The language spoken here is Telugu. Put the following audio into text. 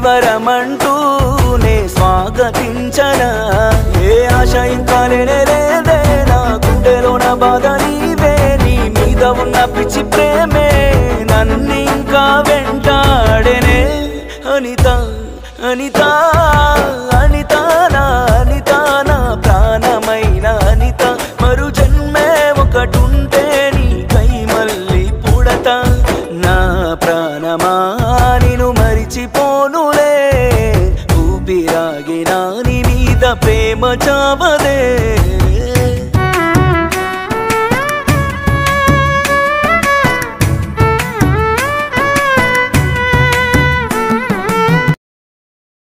వరమంటూనే స్వాగతించనా ఏ ఆశ ఇంకా లేదే నా గుండెలోన బాధ నీవే నీ మీద ఉన్న పిచ్చి ప్రేమే నన్నింకా వెంటాడేనే అనిత అనిత